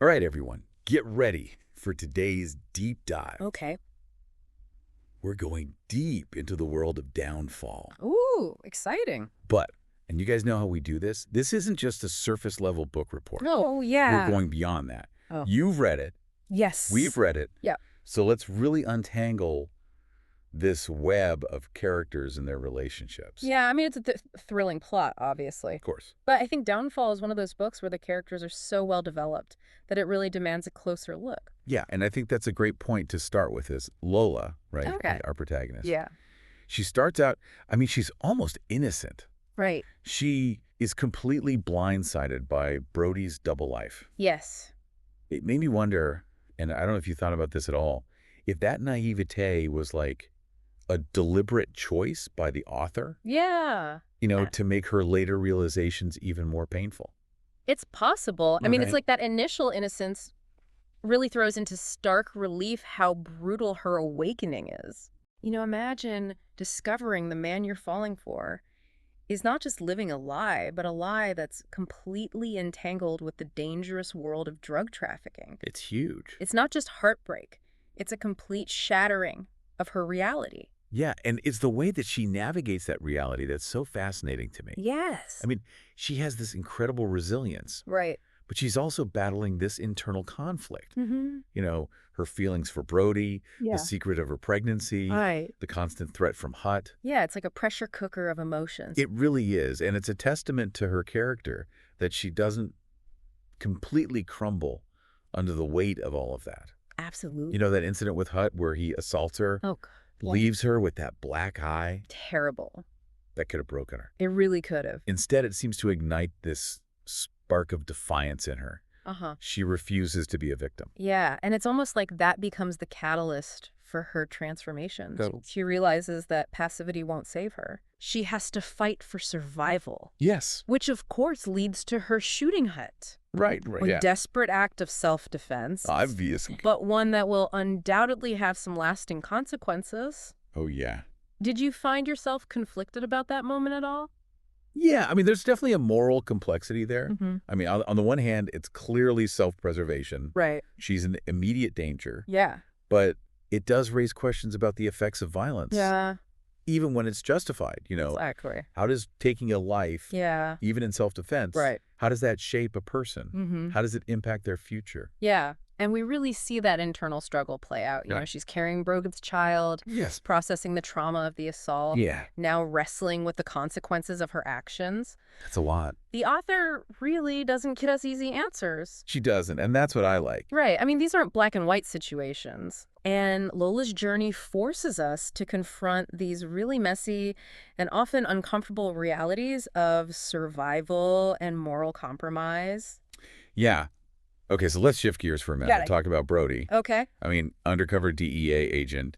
All right, everyone, get ready for today's deep dive. Okay. We're going deep into the world of Downfall. Ooh, exciting. But, and you guys know how we do this, this isn't just a surface-level book report. Oh, We're yeah. going beyond that. Oh. You've read it. Yes. We've read it. Yeah. So let's really untangle this web of characters and their relationships. Yeah, I mean, it's a thrilling plot, obviously. Of course. But I think Downfall is one of those books where the characters are so well developed that it really demands a closer look. Yeah, and I think that's a great point to start with is Lola, right? Okay. Our protagonist. Yeah. She starts out, I mean, she's almost innocent. Right. She is completely blindsided by Brody's double life. Yes. It made me wonder, and I don't know if you thought about this at all, if that naivete was like a deliberate choice by the author, Yeah. to make her later realizations even more painful. It's possible. I mean, it's Okay. like that initial innocence really throws into stark relief how brutal her awakening is. Imagine discovering the man you're falling for is not just living a lie, but a lie that's completely entangled with the dangerous world of drug trafficking. It's huge. It's not just heartbreak. It's a complete shattering of her reality. Yeah, and it's the way that she navigates that reality that's so fascinating to me. Yes. I mean, she has this incredible resilience, Right. but she's also battling this internal conflict. Mm-hmm. Her feelings for Brody, Yeah. the secret of her pregnancy, Right. the constant threat from Hut. Yeah, it's like a pressure cooker of emotions. It really is, and it's a testament to her character that she doesn't completely crumble under the weight of all of that. Absolutely. That incident with Hut where he assaults her, Oh, God. leaves her with that black eye Terrible. that could have broken her. It really could have. Instead, it seems to ignite this spark of defiance in her. Uh-huh. She refuses to be a victim. Yeah, and it's almost like that becomes the catalyst for her transformation. Totally. She realizes that passivity won't save her. She has to fight for survival, Yes. which of course leads to her shooting Hut. Right, A desperate act of self-defense, Obviously. but one that will undoubtedly have some lasting consequences. Oh, yeah. Did you find yourself conflicted about that moment at all? Yeah, I mean, there's definitely a moral complexity there. Mm-hmm. I mean, on the one hand, it's clearly self-preservation. Right. She's in immediate danger. Yeah. But it does raise questions about the effects of violence. Yeah. Even when it's justified, Exactly. How does taking a life, Yeah. even in self-defense, Right. how does that shape a person? Mm-hmm. How does it impact their future? Yeah. And we really see that internal struggle play out. Right. She's carrying Brogan's child, Yes. processing the trauma of the assault, Yeah, now wrestling with the consequences of her actions. that's a lot. The author really doesn't give us easy answers. She doesn't, and that's what I like. Right. I mean, these aren't black and white situations. And Lola's journey forces us to confront these really messy and often uncomfortable realities of survival and moral compromise. Yeah. Okay, so let's shift gears for a minute Got and it. talk about Brody. Okay. I mean, undercover DEA agent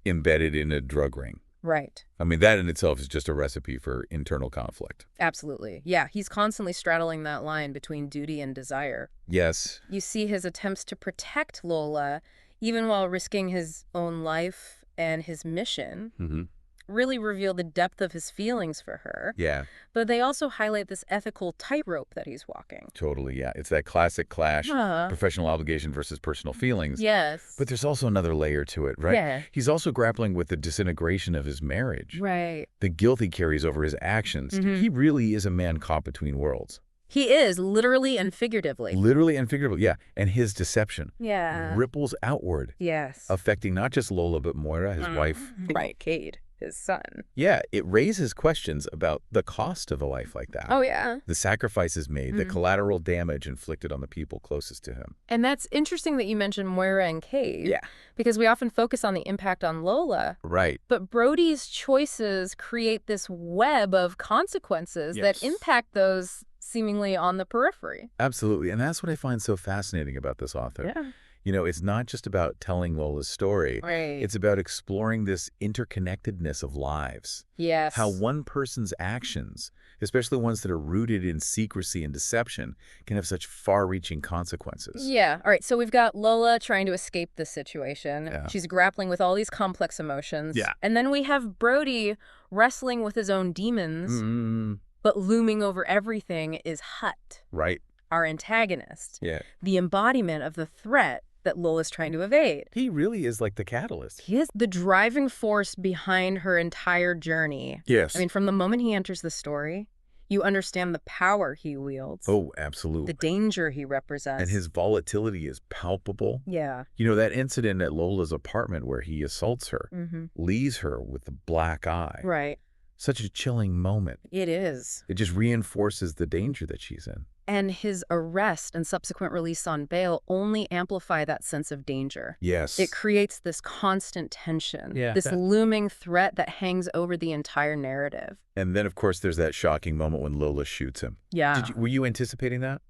embedded in a drug ring. Right. I mean, that in itself is just a recipe for internal conflict. Absolutely. Yeah, he's constantly straddling that line between duty and desire. Yes. You see his attempts to protect Lola, even while risking his own life and his mission, Mm-hmm. really reveal the depth of his feelings for her. Yeah, But they also highlight this ethical tightrope that he's walking. totally, yeah. It's that classic clash, Huh. professional obligation versus personal feelings. Yes. But there's also another layer to it, right? Yeah. He's also grappling with the disintegration of his marriage, Right. the guilt he carries over his actions. Mhm. He really is a man caught between worlds. He is, literally and figuratively. Literally and figuratively, yeah. And his deception Yeah. ripples outward, Yes. affecting not just Lola, but Moira, his wife. Right, Cade, his son. Yeah, it raises questions about the cost of a life like that. Oh, yeah. The sacrifices made, the collateral damage inflicted on the people closest to him. And that's interesting that you mentioned Moira and Cade. Yeah. Because we often focus on the impact on Lola. Right. But Brody's choices create this web of consequences Yes. that impact those seemingly on the periphery. Absolutely. And that's what I find so fascinating about this author. Yeah. It's not just about telling Lola's story. Right. It's about exploring this interconnectedness of lives. Yes. How one person's actions, especially ones that are rooted in secrecy and deception, can have such far-reaching consequences. Yeah. All right. So we've got Lola trying to escape the situation. Yeah. She's grappling with all these complex emotions. Yeah. And then we have Brody wrestling with his own demons, Mm, but looming over everything is Hut, right. our antagonist, Yeah. the embodiment of the threat that Lola's trying to evade. He really is like the catalyst. He is the driving force behind her entire journey. Yes. I mean, from the moment he enters the story, you understand the power he wields, Oh, the absolutely. danger he represents. And his volatility is palpable. Yeah. You know, that incident at Lola's apartment where he assaults her, leaves her with a black eye. Right. Such a chilling moment. It is. It just reinforces the danger that she's in. And his arrest and subsequent release on bail only amplify that sense of danger. Yes. It creates this constant tension, Yeah. this looming threat that hangs over the entire narrative. And then, of course, there's that shocking moment when Lola shoots him. Yeah. Were you anticipating that?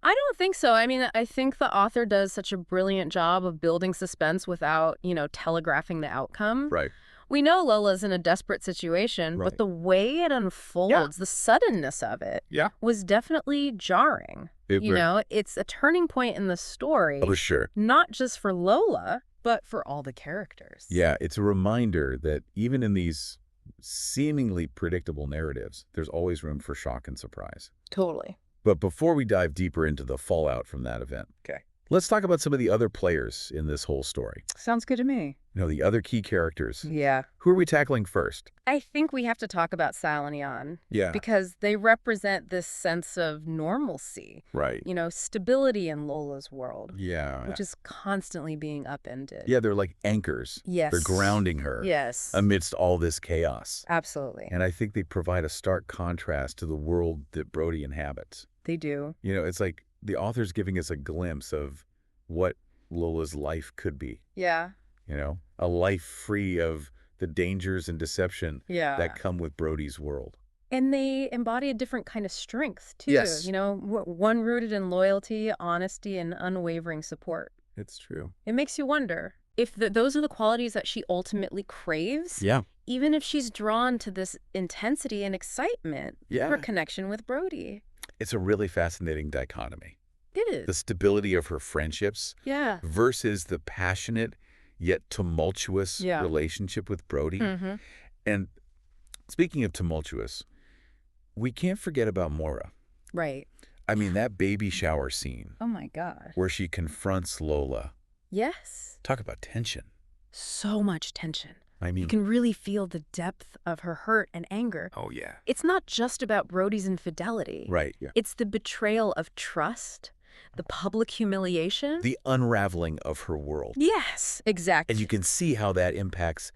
I don't think so. I mean, I think the author does such a brilliant job of building suspense without, telegraphing the outcome. Right. We know Lola's in a desperate situation, Right. but the way it unfolds, the suddenness of it, was definitely jarring. It's a turning point in the story, Oh, sure. not just for Lola, but for all the characters. Yeah, it's a reminder that even in these seemingly predictable narratives, there's always room for shock and surprise. Totally. But before we dive deeper into the fallout from that event, let's talk about some of the other players in this whole story. Sounds good to me. The other key characters. Yeah. Who are we tackling first? I think we have to talk about Sal and Jan. Yeah. Because they represent this sense of normalcy. Right. Stability in Lola's world. Yeah. Which is constantly being upended. Yeah, they're like anchors. Yes. They're grounding her. Yes. Amidst all this chaos. Absolutely. And I think they provide a stark contrast to the world that Brody inhabits. They do. It's like the author's giving us a glimpse of what Lola's life could be. Yeah. A life free of the dangers and deception that come with Brody's world. And they embody a different kind of strength, too. Yes. One rooted in loyalty, honesty, and unwavering support. It's true. It makes you wonder if those are the qualities that she ultimately craves. Yeah. Even if she's drawn to this intensity and excitement Yeah. for connection with Brody. It's a really fascinating dichotomy. It is. The stability of her friendships versus the passionate yet tumultuous relationship with Brody. And speaking of tumultuous, we can't forget about Maura. Right. I mean, that baby shower scene. Oh, my God. Where she confronts Lola. Yes. Talk about tension. So much tension. I mean, you can really feel the depth of her hurt and anger. Oh, yeah. It's not just about Brody's infidelity. Right. Yeah. It's the betrayal of trust, the public humiliation. The unraveling of her world. Yes, exactly. And you can see how that impacts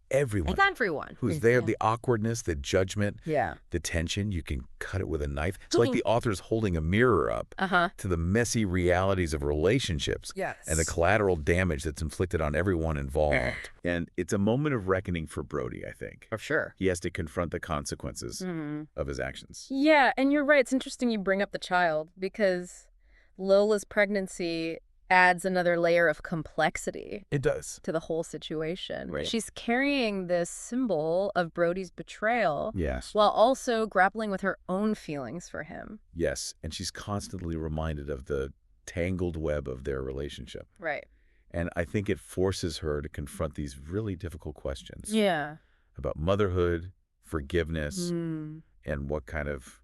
everyone. It's everyone. Who's there, the awkwardness, the judgment, the tension. You can cut it with a knife. It's like the author's holding a mirror up to the messy realities of relationships and the collateral damage that's inflicted on everyone involved. And it's a moment of reckoning for Brody, I think. For sure. He has to confront the consequences of his actions. Yeah, and you're right. It's interesting you bring up the child because Lola's pregnancy adds another layer of complexity. It does. To the whole situation. Right. She's carrying this symbol of Brody's betrayal. Yes. While also grappling with her own feelings for him. Yes, and she's constantly reminded of the tangled web of their relationship. Right. And I think it forces her to confront these really difficult questions. Yeah. About motherhood, forgiveness, and what kind of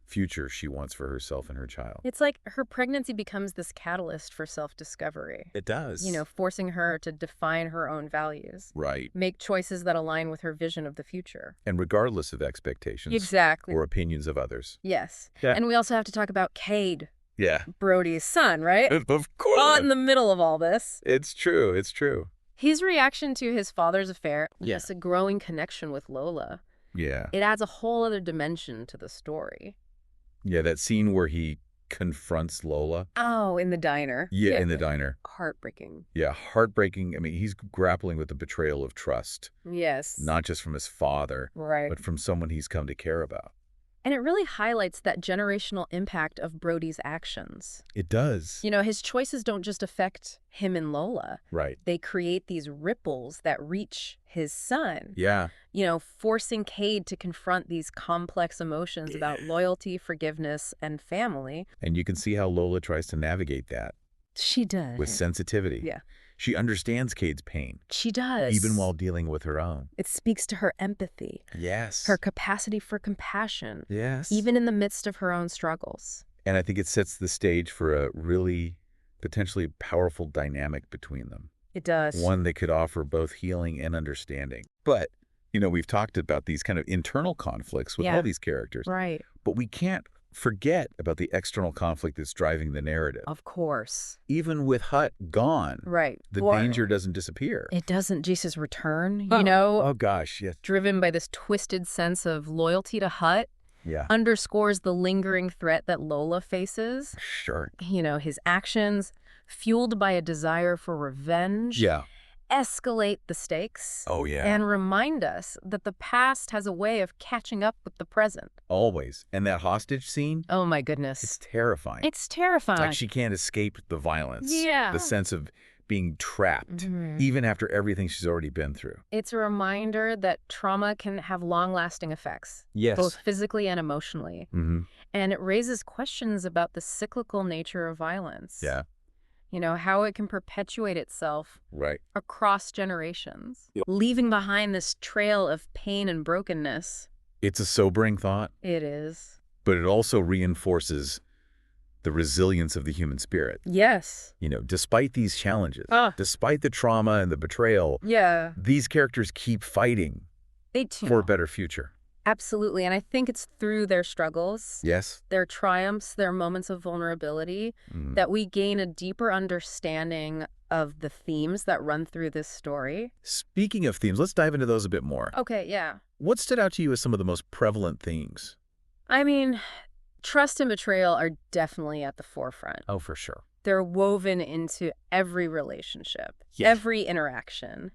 future she wants for herself and her child. It's like her pregnancy becomes this catalyst for self-discovery. It does. Forcing her to define her own values. Right. Make choices that align with her vision of the future. And regardless of expectations. Exactly. Or opinions of others. Yes. Yeah. And we also have to talk about Cade. Yeah. Brody's son, right? Of course. Caught in the middle of all this. It's true. It's true. His reaction to his father's affair, Yeah. just a growing connection with Lola. Yeah. It adds a whole other dimension to the story. Yeah, that scene where he confronts Lola. Oh, in the diner. Yeah, in the diner. Heartbreaking. Yeah, heartbreaking. I mean, he's grappling with the betrayal of trust. Yes. Not just from his father, right, but from someone he's come to care about. And it really highlights that generational impact of Brody's actions. It does. His choices don't just affect him and Lola. Right. They create these ripples that reach his son. Yeah. Forcing Cade to confront these complex emotions about loyalty, forgiveness, and family. And you can see how Lola tries to navigate that. She does. With sensitivity. Yeah. She understands Cade's pain. She does. Even while dealing with her own. It speaks to her empathy. Yes. Her capacity for compassion. Yes. Even in the midst of her own struggles. And I think it sets the stage for a really potentially powerful dynamic between them. It does. One that could offer both healing and understanding. But, we've talked about these kind of internal conflicts with all these characters. Right. But we can't forget about the external conflict that's driving the narrative. Of course. Even with Hut gone, the danger doesn't disappear. It doesn't. Jesus' return, Oh, gosh, yes. driven by this twisted sense of loyalty to Hut, underscores the lingering threat that Lola faces. Sure. His actions, fueled by a desire for revenge, escalate the stakes. Oh, yeah. And remind us that the past has a way of catching up with the present. Always. And that hostage scene? Oh, my goodness. It's terrifying. It's terrifying. Like she can't escape the violence. Yeah. The sense of being trapped, even after everything she's already been through. It's a reminder that trauma can have long-lasting effects. Yes. Both physically and emotionally. And it raises questions about the cyclical nature of violence. Yeah. How it can perpetuate itself across generations, leaving behind this trail of pain and brokenness. It's a sobering thought. It is. But it also reinforces the resilience of the human spirit. Yes. Despite these challenges, despite the trauma and the betrayal, these characters keep fighting for a better future. Absolutely. And I think it's through their struggles, their triumphs, their moments of vulnerability, that we gain a deeper understanding of the themes that run through this story. Speaking of themes, let's dive into those a bit more. Okay, yeah. What stood out to you as some of the most prevalent themes? I mean, trust and betrayal are definitely at the forefront. Oh, for sure. They're woven into every relationship, every interaction,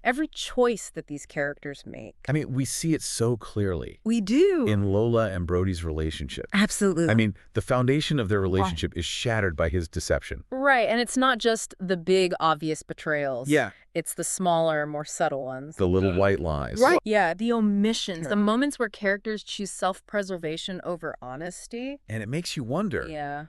every choice that these characters make. I mean, we see it so clearly. We do. In Lola and Brody's relationship. Absolutely. I mean, the foundation of their relationship is shattered by his deception. Right, and it's not just the big, obvious betrayals. Yeah. It's the smaller, more subtle ones. The little white lies. Right. Yeah, the omissions, the moments where characters choose self-preservation over honesty. And it makes you wonder,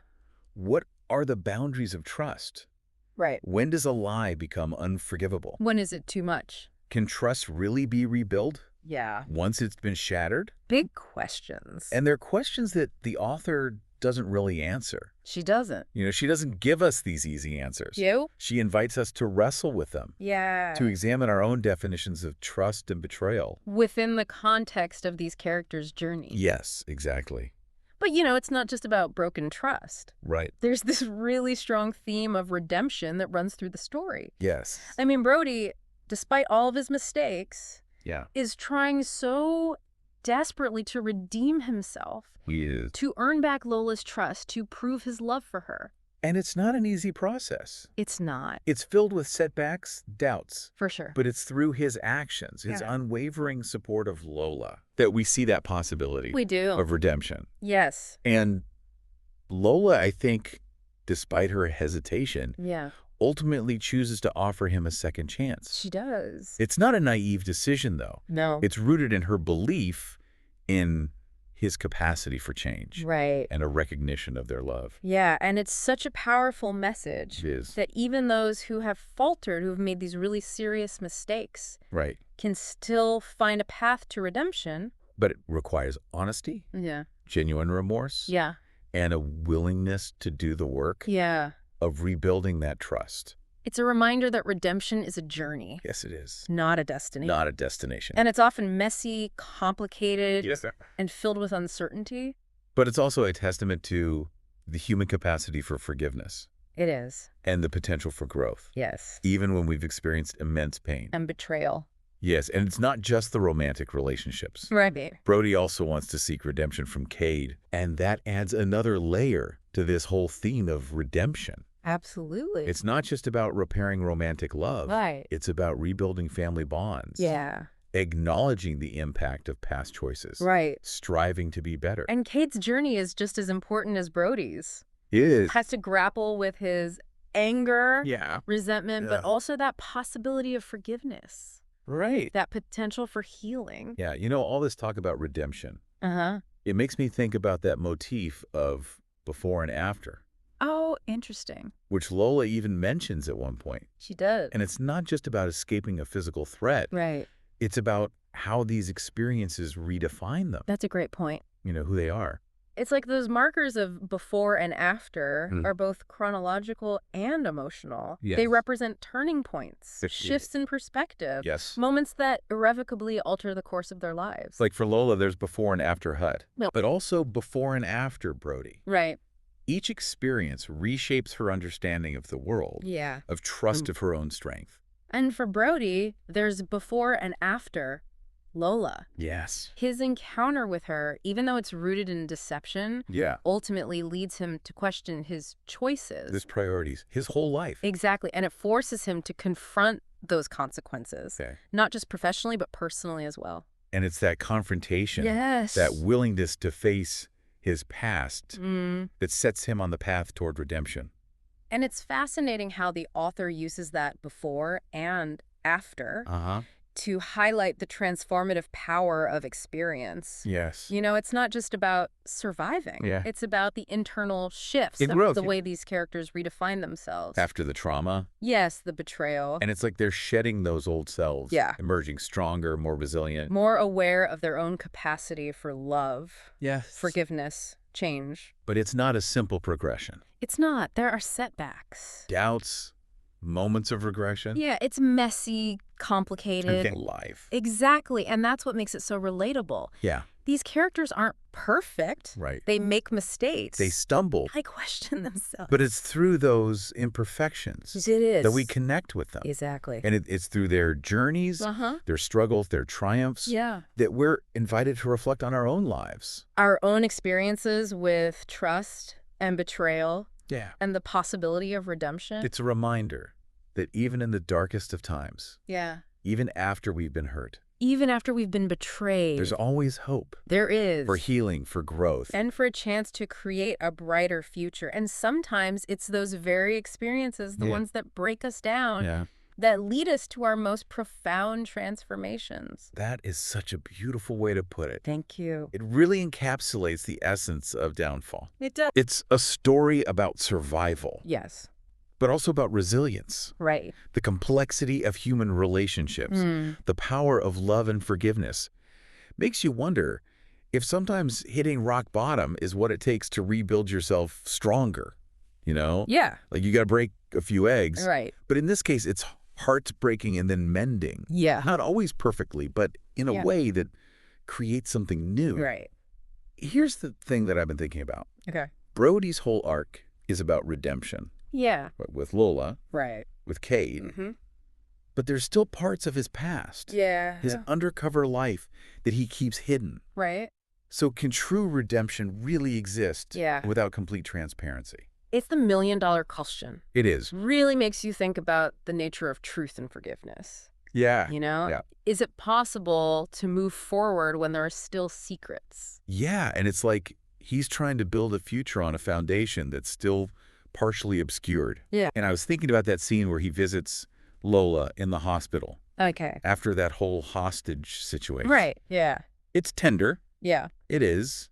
what are the boundaries of trust? Right. When does a lie become unforgivable? When is it too much? Can trust really be rebuilt? Yeah. Once it's been shattered? Big questions. And they're questions that the author doesn't really answer. She doesn't. She doesn't give us these easy answers. She invites us to wrestle with them. Yeah. To examine our own definitions of trust and betrayal. Within the context of these characters' journey. Yes, exactly. But, it's not just about broken trust. Right. There's this really strong theme of redemption that runs through the story. Yes. I mean, Brody, despite all of his mistakes, is trying so desperately to redeem himself. He is. To earn back Lola's trust, to prove his love for her. And it's not an easy process. It's not. It's filled with setbacks, doubts. For sure. But it's through his actions, his unwavering support of Lola, that we see that possibility. We do. Of redemption. Yes. And Lola, I think, despite her hesitation, ultimately chooses to offer him a second chance. She does. It's not a naive decision, though. No. It's rooted in her belief in his capacity for change. Right. And a recognition of their love. Yeah, and it's such a powerful message. It is. That even those who have faltered, who have made these really serious mistakes, can still find a path to redemption. But it requires honesty. Genuine remorse. And a willingness to do the work. Of rebuilding that trust. It's a reminder that redemption is a journey. Yes, it is. Not a destination. Not a destination. And it's often messy, complicated, and filled with uncertainty. But it's also a testament to the human capacity for forgiveness. It is. And the potential for growth. Yes. Even when we've experienced immense pain. And betrayal. Yes, and it's not just the romantic relationships. Right. Brody also wants to seek redemption from Cade, and that adds another layer to this whole theme of redemption. Absolutely. It's not just about repairing romantic love. Right. It's about rebuilding family bonds. Yeah. Acknowledging the impact of past choices. Right. Striving to be better. And Cade's journey is just as important as Brody's. It is. Has to grapple with his anger, resentment, but also that possibility of forgiveness. Right. That potential for healing. Yeah, all this talk about redemption. It makes me think about that motif of before and after. Oh, interesting. Which Lola even mentions at one point. She does. And it's not just about escaping a physical threat. Right. It's about how these experiences redefine them. That's a great point. Who they are. It's like those markers of before and after are both chronological and emotional. Yes. They represent turning points, shifts in perspective, moments that irrevocably alter the course of their lives. Like for Lola, there's before and after Hut, No. but also before and after Brody. Right. Each experience reshapes her understanding of the world, of trust of her own strength. And for Brody, there's before and after Lola. Yes. His encounter with her, even though it's rooted in deception, ultimately leads him to question his choices. His priorities, his whole life. Exactly. And it forces him to confront those consequences, not just professionally, but personally as well. And it's that confrontation, that willingness to face his past that sets him on the path toward redemption. And it's fascinating how the author uses that before and after to highlight the transformative power of experience. Yes. You know, it's not just about surviving. It's about the internal shifts of growth, the way these characters redefine themselves. After the trauma. Yes, the betrayal. And it's like they're shedding those old selves. Emerging stronger, more resilient. More aware of their own capacity for love. Forgiveness. Change. But it's not a simple progression. It's not. There are setbacks. Doubts. Moments of regression. Yeah, it's messy, complicated. Life. Exactly, and that's what makes it so relatable. Yeah. These characters aren't perfect. Right. They make mistakes. They stumble. They question themselves. But it's through those imperfections that we connect with them. Exactly. And it's through their journeys, their struggles, their triumphs, that we're invited to reflect on our own lives. Our own experiences with trust and betrayal. Yeah. And the possibility of redemption. It's a reminder that even in the darkest of times, even after we've been hurt, even after we've been betrayed, there's always hope. There is. For healing, for growth. And for a chance to create a brighter future. And sometimes it's those very experiences, the ones that break us down, that lead us to our most profound transformations. That is such a beautiful way to put it. Thank you. It really encapsulates the essence of Downfall. It does. It's a story about survival. Yes. But also about resilience. Right. The complexity of human relationships. The power of love and forgiveness. Makes you wonder if sometimes hitting rock bottom is what it takes to rebuild yourself stronger. You know? Yeah. Like you got to break a few eggs. Right. But in this case, it's hearts breaking and then mending. Yeah. Not always perfectly, but in a way that creates something new. Right. Here's the thing that I've been thinking about. Okay. Brody's whole arc is about redemption. Yeah. With Lola. Right. With Kate. But there's still parts of his past. Yeah. His undercover life that he keeps hidden. Right. So can true redemption really exist without complete transparency? It's the million-dollar question. It is. Really makes you think about the nature of truth and forgiveness. Yeah. You know? Yeah. Is it possible to move forward when there are still secrets? Yeah, and it's like he's trying to build a future on a foundation that's still partially obscured. Yeah. And I was thinking about that scene where he visits Lola in the hospital. Okay. After that whole hostage situation. Right. Yeah. It's tender. Yeah. It is.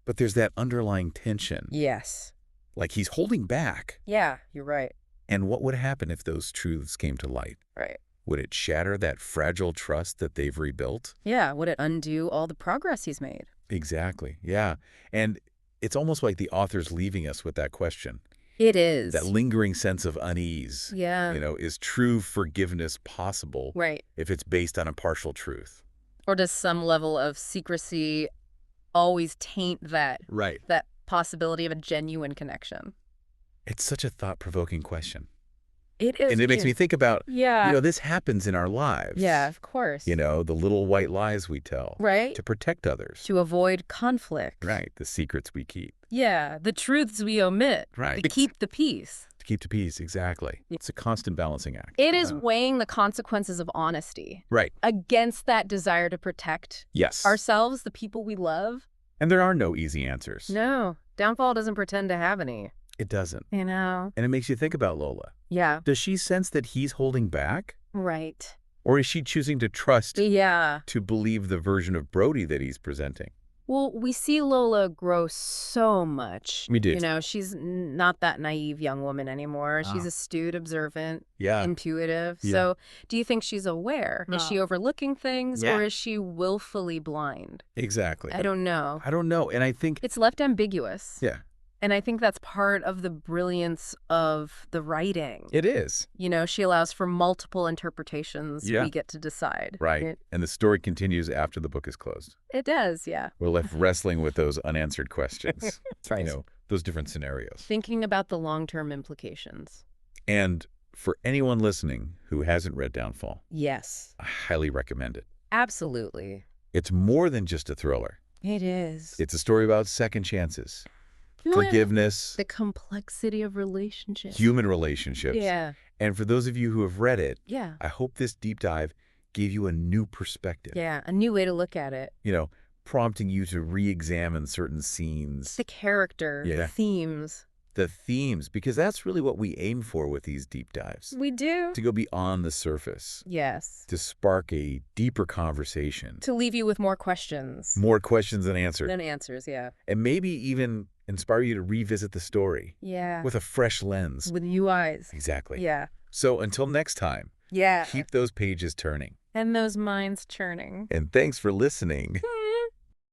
But there's that underlying tension. Yes. Like he's holding back. Yeah, you're right. And what would happen if those truths came to light? Right. Would it shatter that fragile trust that they've rebuilt? Yeah. Would it undo all the progress he's made? Exactly. Yeah. And it's almost like the author's leaving us with that question. It is. That lingering sense of unease. Yeah. You know, is true forgiveness possible? Right. If it's based on a partial truth? Or does some level of secrecy always taint that possibility of a genuine connection? It's such a thought-provoking question. It is. And it makes me think about, you Yeah. know, this happens in our lives. Yeah, of course. You know, the little white lies we tell. Right. To protect others. To avoid conflict. Right. The secrets we keep. Yeah. The truths we omit. Right. To keep the peace. To keep the peace, exactly. It's a constant balancing act. It is weighing the consequences of honesty. Right. Against that desire to protect ourselves, the people we love. And there are no easy answers. No. Downfall doesn't pretend to have any. It doesn't. You know? And it makes you think about Lola. Yeah. Does she sense that he's holding back? Right. Or is she choosing to trust to believe the version of Brody that he's presenting? Well, we see Lola grow so much. We do. You know, she's not that naive young woman anymore. She's astute, observant, intuitive. Yeah. So do you think she's aware? Is she overlooking things or is she willfully blind? Exactly. I don't know. I don't know. And I think It's left ambiguous. Yeah. And I think that's part of the brilliance of the writing. It is. You know, she allows for multiple interpretations we get to decide. Right. And the story continues after the book is closed. It does, yeah. We're left wrestling with those unanswered questions. That's right. You know, those different scenarios. Thinking about the long-term implications. And for anyone listening who hasn't read Downfall, yes, I highly recommend it. Absolutely. It's more than just a thriller. It is. It's a story about second chances, forgiveness, the complexity of relationships. human relationships. Yeah. And for those of you who have read it, Yeah. I hope this deep dive gave you a new perspective. Yeah, a new way to look at it. You know, prompting you to re-examine certain scenes. The character, the themes. The themes, because that's really what we aim for with these deep dives. We do. To go beyond the surface. Yes. To spark a deeper conversation. To leave you with more questions. More questions than answers. Than answers, yeah. And maybe even inspire you to revisit the story. Yeah. With a fresh lens. With new eyes. Exactly. Yeah. So until next time. Yeah. Keep those pages turning. And those minds churning. And thanks for listening.